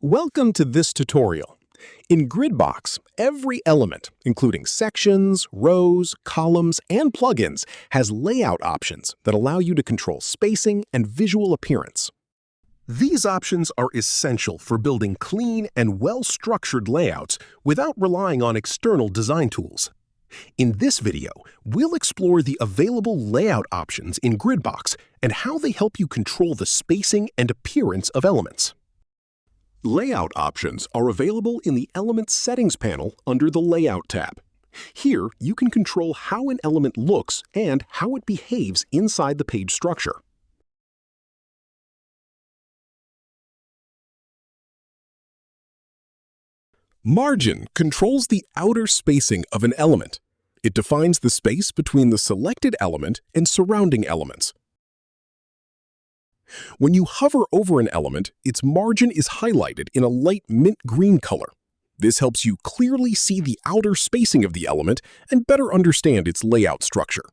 Welcome to this tutorial. In Gridbox, every element, including sections, rows, columns, and plugins, has layout options that allow you to control spacing and visual appearance. These options are essential for building clean and well-structured layouts without relying on external design tools. In this video, we'll explore the available layout options in Gridbox and how they help you control the spacing and appearance of elements. Layout options are available in the Element Settings panel under the Layout tab. Here, you can control how an element looks and how it behaves inside the page structure. Margin controls the outer spacing of an element. It defines the space between the selected element and surrounding elements. When you hover over an element, its margin is highlighted in a light mint green color. This helps you clearly see the outer spacing of the element and better understand its layout structure.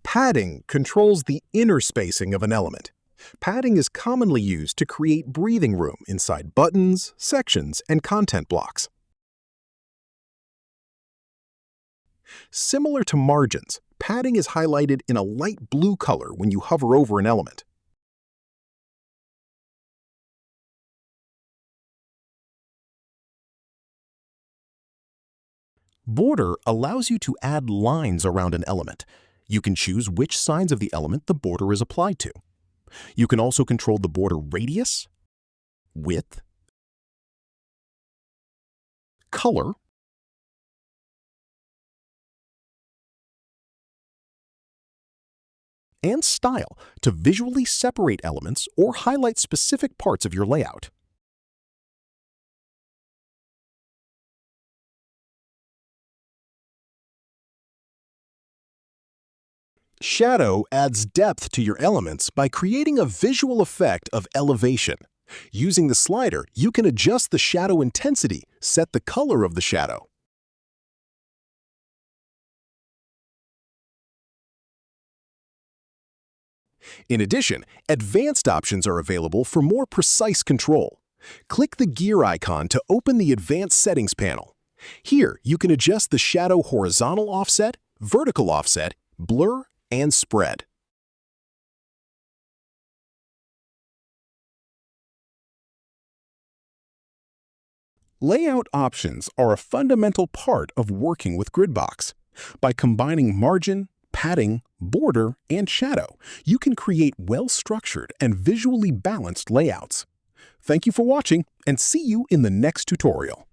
Padding controls the inner spacing of an element. Padding is commonly used to create breathing room inside buttons, sections, and content blocks. Similar to margins, padding is highlighted in a light blue color when you hover over an element. Border allows you to add lines around an element. You can choose which sides of the element the border is applied to. You can also control the border radius, width, color, and style to visually separate elements or highlight specific parts of your layout. Shadow adds depth to your elements by creating a visual effect of elevation. Using the slider, you can adjust the shadow intensity, set the color of the shadow. In addition, advanced options are available for more precise control. Click the gear icon to open the Advanced Settings panel. Here, you can adjust the shadow horizontal offset, vertical offset, blur, and spread. Layout options are a fundamental part of working with Gridbox. By combining margin, padding, border, and shadow, you can create well-structured and visually balanced layouts. Thank you for watching, and see you in the next tutorial.